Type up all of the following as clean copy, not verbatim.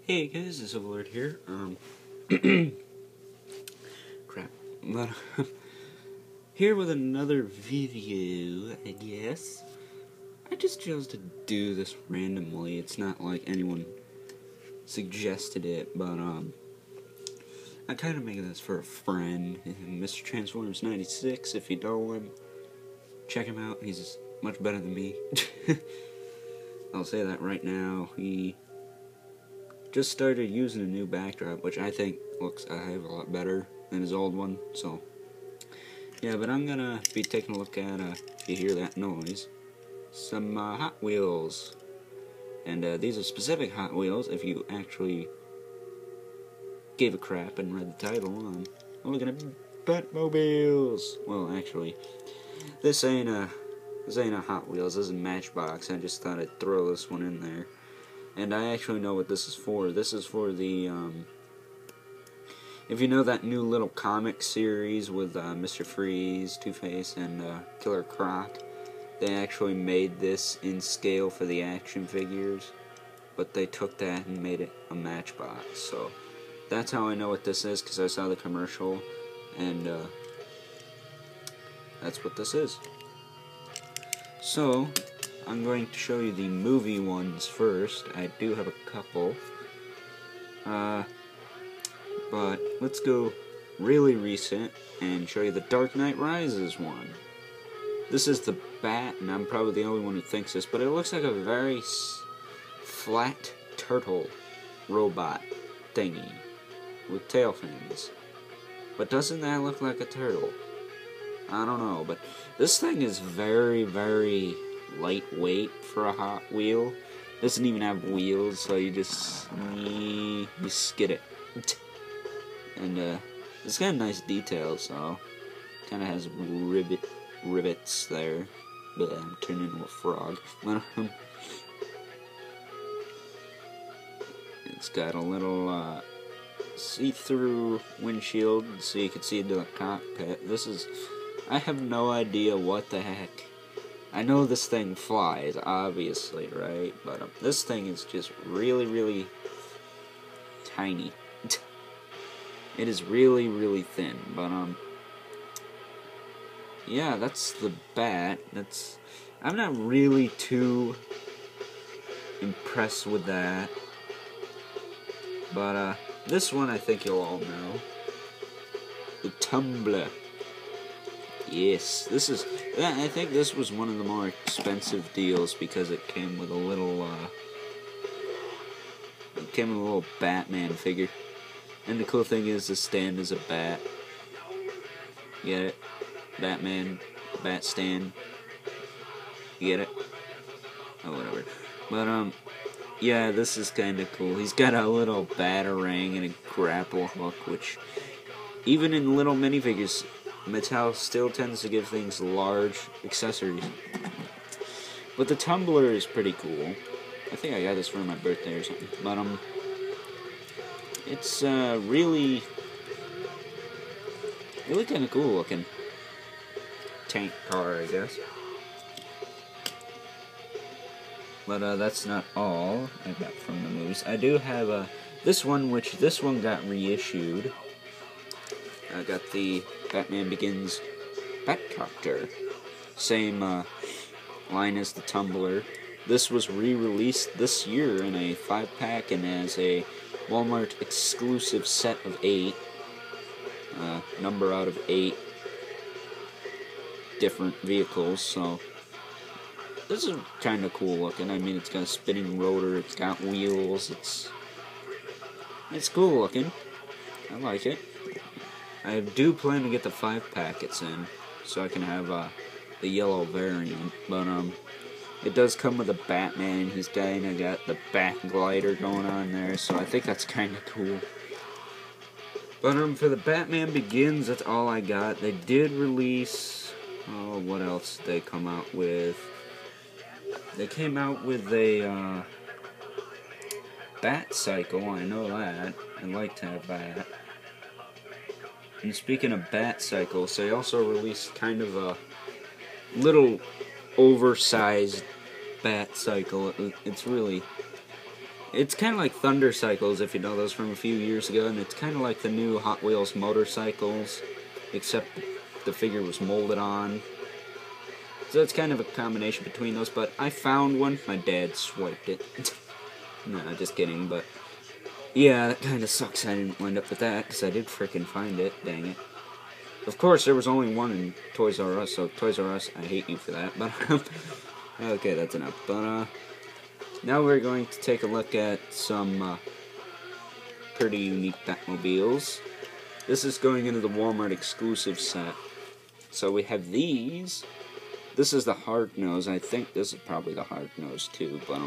Hey guys, it's Overlord here. Crap. But, here with another video, I guess. I just chose to do this randomly. It's not like anyone suggested it, but, I kind of making this for a friend, Mr. Transformers 96. If you know him, check him out. He's much better than me. I'll say that right now. He just started using a new backdrop, which I think looks a hell of a lot better than his old one. So, yeah, but I'm gonna be taking a look at, if you hear that noise, some Hot Wheels. And these are specific Hot Wheels. If you actually gave a crap and read the title, I'm looking at Batmobiles. Well, actually, this ain't a Hot Wheels. This is a Matchbox. I just thought I'd throw this one in there. And I actually know what this is for. This is for the, if you know that new little comic series with Mr. Freeze, Two-Face, and Killer Croc, they actually made this in scale for the action figures, but they took that and made it a Matchbox. So that's how I know what this is, because I saw the commercial, and that's what this is. So I'm going to show you the movie ones first. I do have a couple. But let's go really recent and show you the Dark Knight Rises one. This is the Bat, and I'm probably the only one who thinks this, but it looks like a very flat turtle robot thingy with tail fins. But doesn't that look like a turtle? I don't know, but this thing is very, very lightweight for a Hot Wheel. Doesn't even have wheels, so you just you skid it. And it's got a nice detail, so kind of has rivets there. But I'm turning into a frog. It's got a little see-through windshield, so you can see into the cockpit. I have no idea what the heck. I know this thing flies, obviously, right? But this thing is just really, really tiny. It is really, really thin. But yeah, that's the Bat. I'm not really too impressed with that. But this one I think you'll all know. The Tumbler. Yes, I think this was one of the more expensive deals because it came with a little, Batman figure. And the cool thing is the stand is a bat. You get it? Batman, bat stand. You get it? Oh, whatever. But, yeah, this is kind of cool. He's got a little batarang and a grapple hook, which, even in little minifigures, Mattel still tends to give things large accessories. But the Tumbler is pretty cool. I think I got this for my birthday or something. But, it's, really kind of cool looking tank car, I guess. But, that's not all I got from the movies. I do have, this one got reissued. I got the Batman Begins Batcopter. Same line as the Tumbler. This was re-released this year in a 5-pack and as a Walmart exclusive set of 8. Number out of 8 different vehicles. So this is kind of cool looking. I mean, it's got a spinning rotor. It's got wheels. It's cool looking. I like it. I do plan to get the 5 packets in, so I can have the yellow variant. But it does come with a Batman. He's kind of got the Bat glider going on there, so I think that's kind of cool. But for the Batman Begins, that's all I got. They did release. Oh, what else did they come out with? They came out with a Bat Cycle. I know that. I'd like to have that. And speaking of Bat Cycles, they also released kind of a little oversized Bat Cycle. It's kind of like Thunder Cycles, if you know those from a few years ago, and it's kind of like the new Hot Wheels motorcycles, except the figure was molded on. So it's kind of a combination between those, but I found one. My dad swiped it. No, just kidding, but yeah, that kind of sucks I didn't wind up with that, because I did frickin' find it, dang it. Of course, there was only one in Toys R Us, so Toys R Us, I hate you for that, but okay, that's enough. But now we're going to take a look at some pretty unique Batmobiles. This is going into the Walmart exclusive set. So we have these. This is the hard nose. I think this is probably the hard nose too, but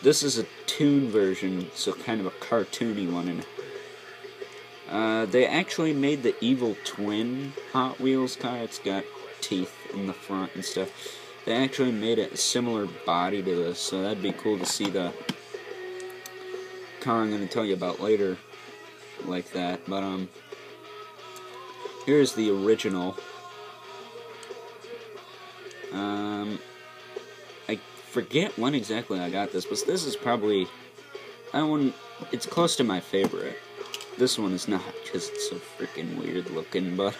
this is a toon version, so kind of a cartoony one. And they actually made the evil twin Hot Wheels car. It's got teeth in the front and stuff. They actually made it a similar body to this, so that'd be cool to see the car I'm going to tell you about later like that. But here's the original. I forget when exactly I got this, but this is probably, it's close to my favorite. This one is not, because it's so freaking weird looking, but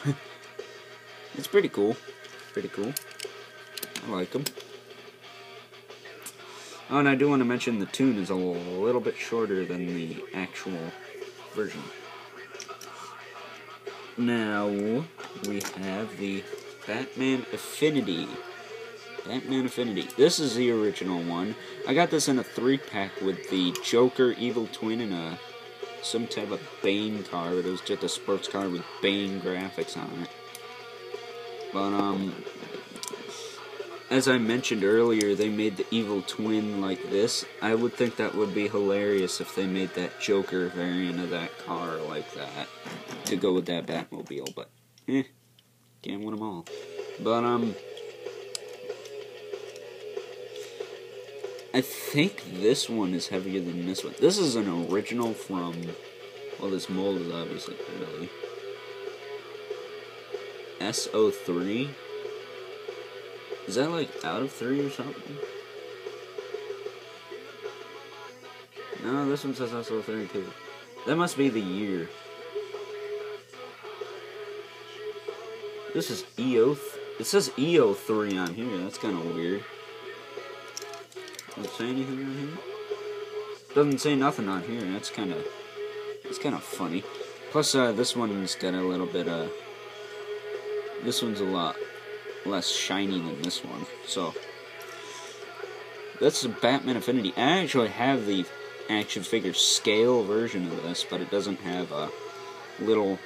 it's pretty cool. Pretty cool. I like them. Oh, and I do want to mention the toon is a little bit shorter than the actual version. Now, we have the Batman Affinity. Batman Affinity. This is the original one. I got this in a 3-pack with the Joker, Evil Twin, and some type of Bane car, but it was just a sports car with Bane graphics on it. But, as I mentioned earlier, they made the Evil Twin like this. I would think that would be hilarious if they made that Joker variant of that car like that to go with that Batmobile, but, can't win them all. But, I think this one is heavier than this one. This is an original from, well, this mold is obviously early. SO3? Is that like out of 3 or something? No, this one says SO3 too. That must be the year. This is it says EO3 on here. That's kind of weird. Does it say anything on here? Doesn't say nothing on here. It's kind of funny. Plus, this one's got a little bit this one's a lot less shiny than this one. So that's the Batman Affinity. I actually have the action figure scale version of this, but it doesn't have a little.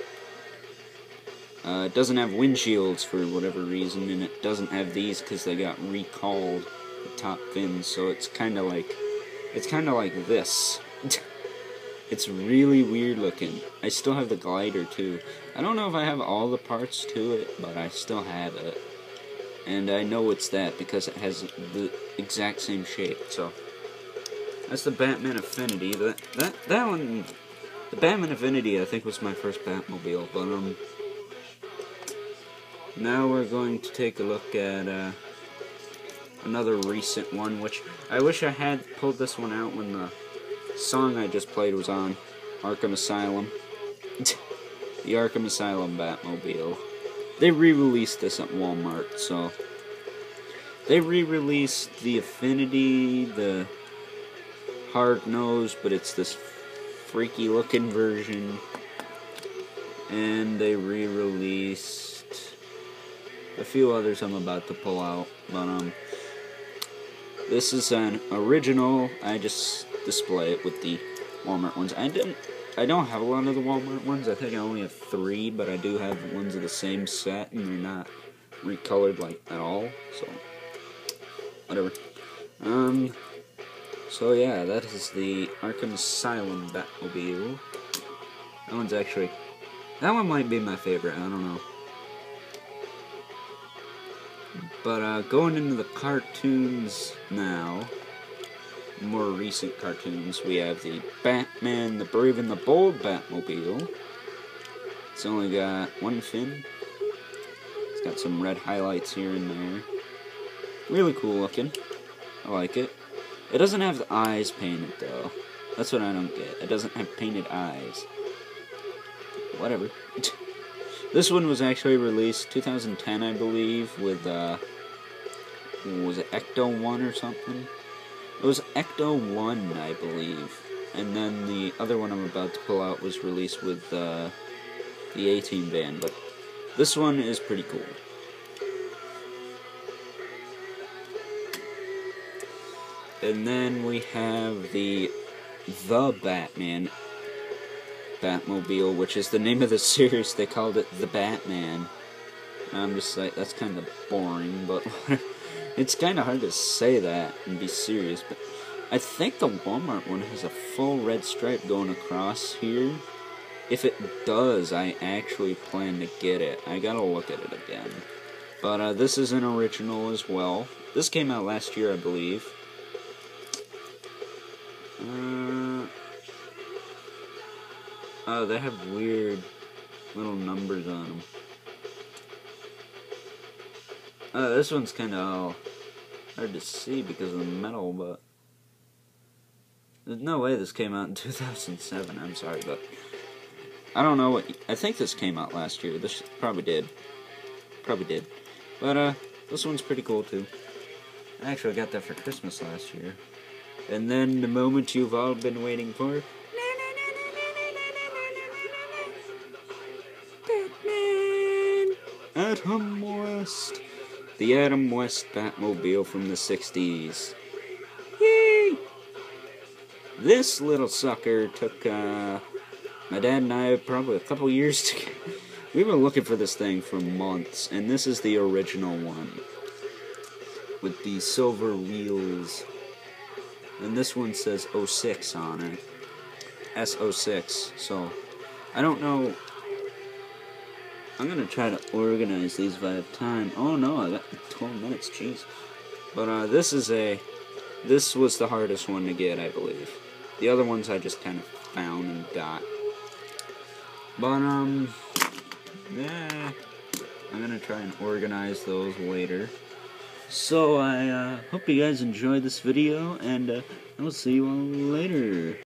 It doesn't have windshields for whatever reason, and it doesn't have these because they got recalled. The top fins, so it's kind of like this. It's really weird looking. I still have the glider too. I don't know if I have all the parts to it, but I still have it, and I know it's that because it has the exact same shape. So that's the Batman Affinity. That one, the Batman Affinity, I think was my first Batmobile. But now we're going to take a look at another recent one, which I wish I had pulled this one out when the song I just played was on. Arkham Asylum. The Arkham Asylum Batmobile. They re-released this at Walmart, so they re-released the Affinity, the hard nose, but it's this freaky looking version, and they re-released a few others I'm about to pull out, but this is an original. I just display it with the Walmart ones. I don't have a lot of the Walmart ones. I think I only have 3, but I do have ones of the same set, and they're not recolored like at all. So whatever. So yeah, that is the Arkham Asylum Batmobile. That one might be my favorite. I don't know. But going into the cartoons now, more recent cartoons, we have the Batman, the Brave and the Bold Batmobile. It's only got 1 fin. It's got some red highlights here and there. Really cool looking. I like it. It doesn't have the eyes painted, though. That's what I don't get. It doesn't have painted eyes. Whatever. This one was actually released 2010, I believe, with, was it Ecto 1 or something? It was Ecto 1, I believe. And then the other one I'm about to pull out was released with, the A-Team band, but this one is pretty cool. And then we have the Batman Batmobile, which is the name of the series. They called it The Batman. I'm just like, that's kind of boring, but it's kind of hard to say that and be serious. But I think the Walmart one has a full red stripe going across here. If it does, I actually plan to get it. I gotta look at it again. But this is an original as well. This came out last year, I believe. Oh, they have weird little numbers on them. This one's kind of hard to see because of the metal, but there's no way this came out in 2007. I'm sorry, but I don't know what. I think this came out last year. This probably did. But this one's pretty cool too. Actually, I got that for Christmas last year. And then the moment you've all been waiting for. Batman! Adam West! The Adam West Batmobile from the 60s. Yay! This little sucker took, my dad and I probably a couple years to get. We were looking for this thing for months, and this is the original one. With the silver wheels. And this one says 06 on it. S06. So, I don't know. I'm gonna try to organize these if I have time. Oh no, I got 12 minutes, jeez. But this was the hardest one to get, I believe. The other ones I just kind of found and got. But yeah, I'm gonna try and organize those later. So I hope you guys enjoyed this video, and I will see you all later.